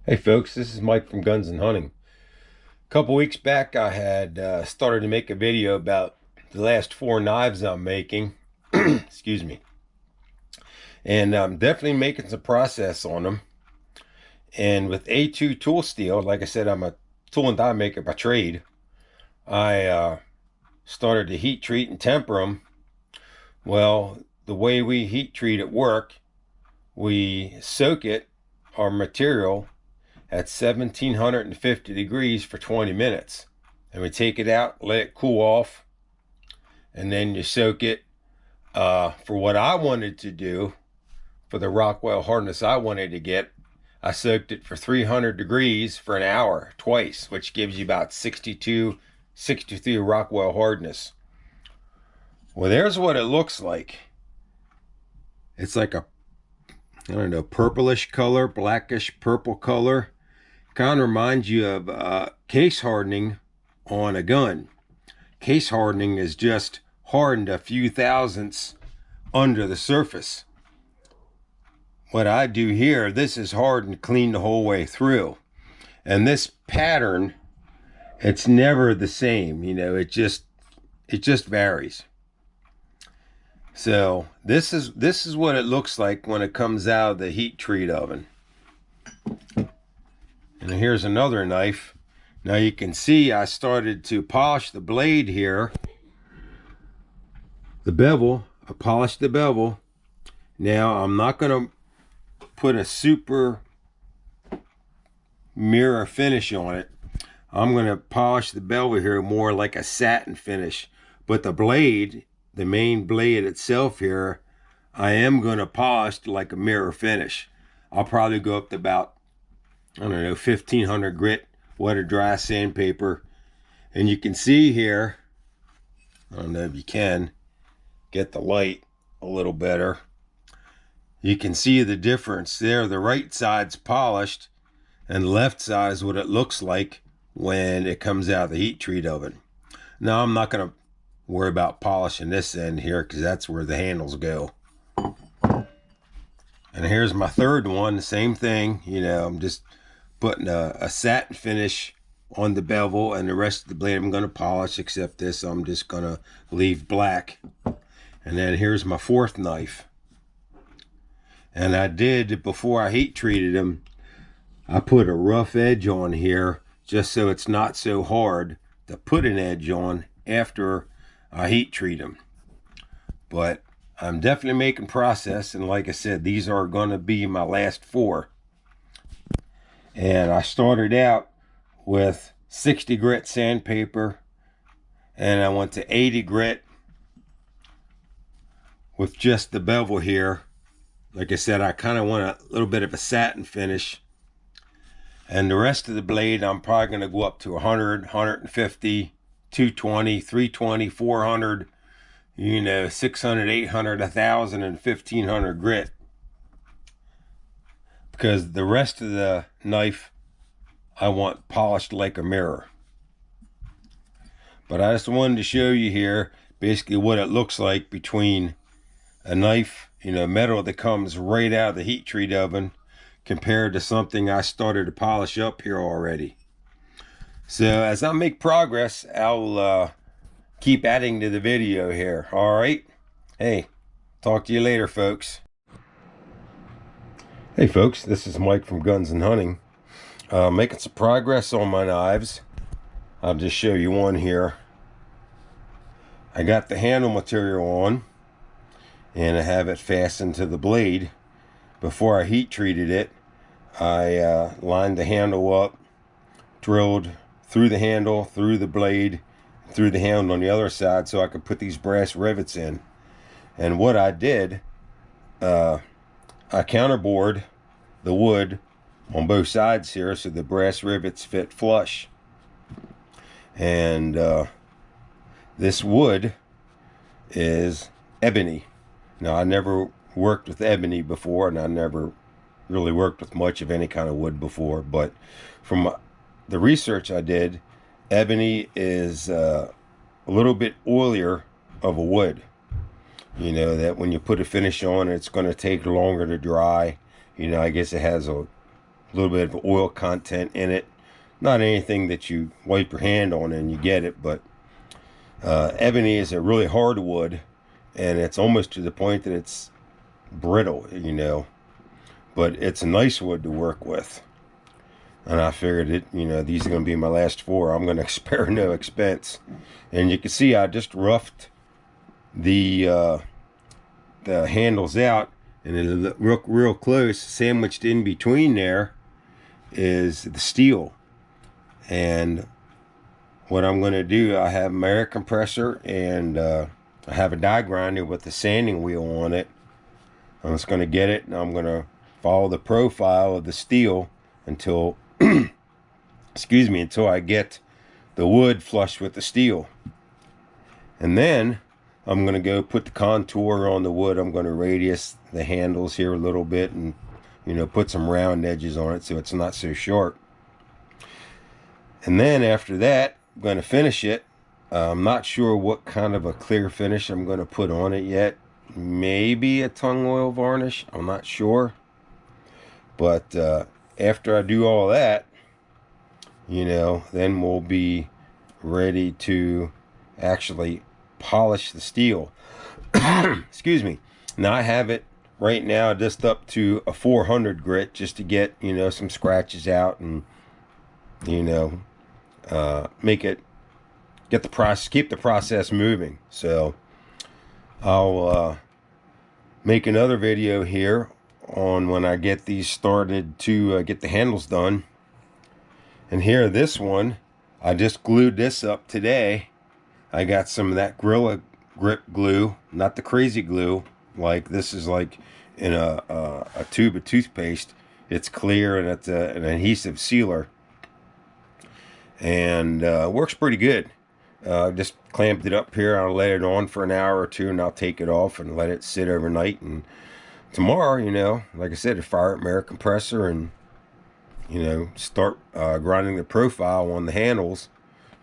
Hey folks, this is Mike from Guns and Hunting. A couple weeks back, I had started to make a video about the last four knives I'm making. Excuse me. And I'm definitely making some process on them. And with A2 tool steel, like I said, I'm a tool and die maker by trade. I started to heat treat and temper them. Well, the way we heat treat at work, we soak our material at 1750 degrees for 20 minutes. And we take it out, let it cool off, and then you soak it. For what I wanted to do, for the Rockwell hardness I wanted to get, I soaked it for 300 degrees for an hour twice, which gives you about 62, 63 Rockwell hardness. Well, there's what it looks like. It's like a, I don't know, purplish color, blackish purple color. Kind of reminds you of case hardening on a gun. Case hardening is just hardened a few thousandths under the surface. What I do here, this is hardened clean the whole way through. And this pattern, it's never the same. You know, it just varies. So this is what it looks like when it comes out of the heat treat oven. And here's another knife. Now you can see I started to polish the blade here. The bevel, I polished the bevel. Now I'm not going to put a super mirror finish on it. I'm going to polish the bevel here more like a satin finish. But the blade, the main blade itself here, I am going to polish like a mirror finish. I'll probably go up to about, I don't know, 1500 grit wet or dry sandpaper. And you can see here, I don't know if you can get the light a little better. You can see the difference there. The right side's polished and the left side is what it looks like when it comes out of the heat treat oven. Now I'm not going to worry about polishing this end here because that's where the handles go. And here's my third one, the same thing. You know, I'm just putting a satin finish on the bevel, and the rest of the blade I'm going to polish, except this I'm just going to leave black. And then here's my fourth knife. And I did, before I heat treated them, I put a rough edge on here just so it's not so hard to put an edge on after I heat treat them. But I'm definitely making process, and like I said, these are going to be my last four. And I started out with 60 grit sandpaper, and I went to 80 grit with just the bevel here. Like I said, I kind of want a little bit of a satin finish. And the rest of the blade, I'm probably going to go up to 100, 150, 220, 320, 400, you know, 600, 800, 1,000, and 1,500 grit. Because the rest of the knife I want polished like a mirror. But I just wanted to show you here basically what it looks like between a knife, you know, metal that comes right out of the heat treat oven compared to something I started to polish up here already. So as I make progress, I'll keep adding to the video here. All right. Hey, talk to you later, folks. Hey folks, this is Mike from Guns and Hunting. Making some progress on my knives. I'll just show you one here. I got the handle material on, and I have it fastened to the blade. Before I heat treated it, I lined the handle up, drilled through the handle, through the blade, through the handle on the other side so I could put these brass rivets in. And what I did, I counterbored the wood on both sides here so the brass rivets fit flush. And this wood is ebony. Now, I never worked with ebony before, and I never really worked with much of any kind of wood before, but from the research I did, ebony is a little bit oilier of a wood. You know, that when you put a finish on, it's going to take longer to dry. You know, I guess it has a a little bit of oil content in it. Not anything that you wipe your hand on and you get it, but ebony is a really hard wood, and it's almost to the point that it's brittle, you know. But it's a nice wood to work with. And I figured it, you know, these are going to be my last 4. I'm going to spare no expense. And you can see I just roughed the handles out, and then real close, sandwiched in between there is the steel. And what I'm going to do, I have my air compressor, and I have a die grinder with a sanding wheel on it. I'm just going to get it, and I'm going to follow the profile of the steel until excuse me, until I get the wood flush with the steel. And then I'm going to go put the contour on the wood. I'm going to radius the handles here a little bit, and, you know, put some round edges on it so it's not so sharp. And then after that, I'm going to finish it. I'm not sure what kind of a clear finish I'm going to put on it yet. Maybe a tung oil varnish, I'm not sure. But after I do all that, you know, then we'll be ready to actually polish the steel. Excuse me. Now I have it right now just up to a 400 grit, just to get, you know, some scratches out, and, you know, make it, get the process, keep the process moving. So I'll make another video here on when I get these started to get the handles done. And here, this one, I just glued this up today. I got some of that Gorilla Grip glue, not the crazy glue. Like, this is like in a tube of toothpaste. It's clear, and it's an adhesive sealer, and works pretty good. Just clamped it up here. I'll let it on for an hour or two, and I'll take it off and let it sit overnight. And tomorrow, you know, like I said, fire up my air compressor and, you know, start grinding the profile on the handles,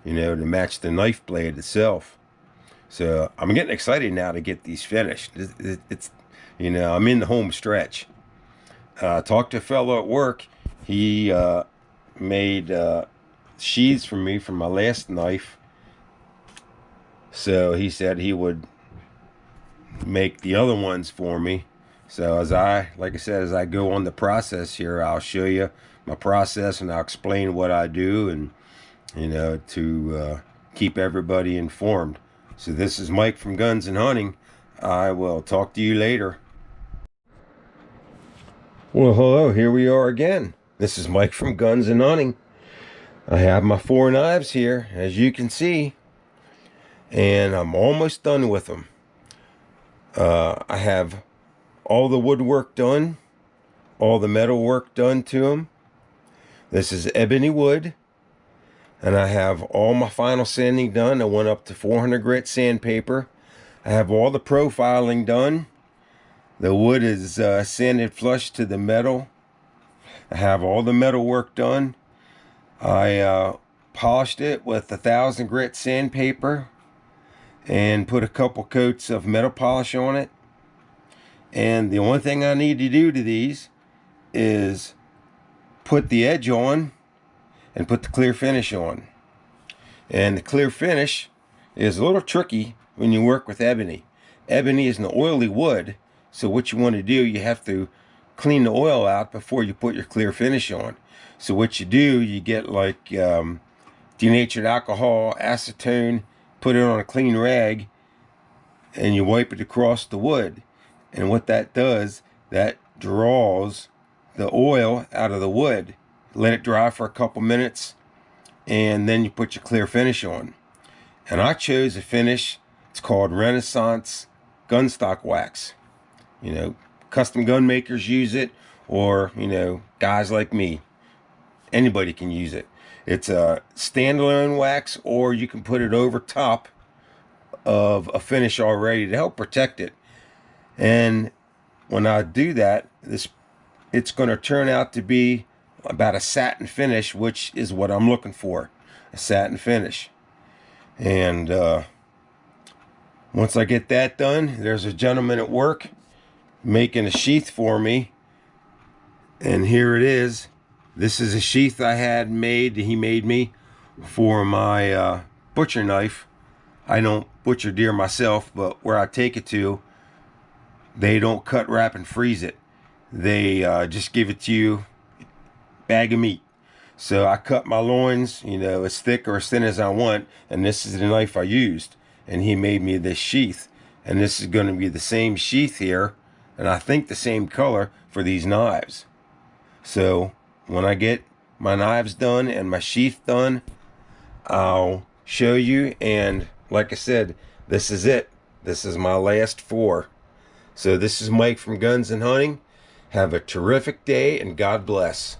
you know, to match the knife blade itself. So I'm getting excited now to get these finished. It's, you know, I'm in the home stretch. I talked to a fellow at work. He made sheaths for me from my last knife. So he said he would make the other ones for me. So as like I said, as I go on the process here, I'll show you my process, and I'll explain what I do, and, you know, to keep everybody informed. So this is Mike from Guns and Hunting. I will talk to you later. Well, hello, here we are again. This is Mike from Guns and Hunting. I have my 4 knives here, as you can see, and I'm almost done with them. I have all the woodwork done, all the metal work done to them. This is ebony wood, and I have all my final sanding done. I went up to 400 grit sandpaper. I have all the profiling done. The wood is sanded flush to the metal. I have all the metal work done. I polished it with 1000 grit sandpaper and put a couple coats of metal polish on it. And the only thing I need to do to these is put the edge on and put the clear finish on. And the clear finish is a little tricky when you work with ebony. Ebony is an oily wood, so what you want to do, you have to clean the oil out before you put your clear finish on. So what you do, you get like denatured alcohol, acetone, put it on a clean rag, and you wipe it across the wood. And what that does, that draws the oil out of the wood. Let it dry for a couple minutes, and then you put your clear finish on. And I chose a finish, it's called Renaissance Gunstock Wax. You know, custom gun makers use it, or, you know, guys like me. Anybody can use it. It's a standalone wax, or you can put it over top of a finish already to help protect it. And when I do that, it's going to turn out to be about a satin finish, which is what I'm looking for, a satin finish. And once I get that done, there's a gentleman at work making a sheath for me, and here it is. This is a sheath I had made, he made me for my butcher knife. I don't butcher deer myself, but where I take it to, they don't cut, wrap, and freeze it. They just give it to you, bag of meat. So I cut my loins, you know, as thick or as thin as I want, and this is the knife I used. And he made me this sheath. And this is going to be the same sheath here, and I think the same color for these knives. So when I get my knives done and my sheath done, I'll show you. And like I said, this is it. This is my last 4. So this is Mike from Guns and Hunting. Have a terrific day, and God bless.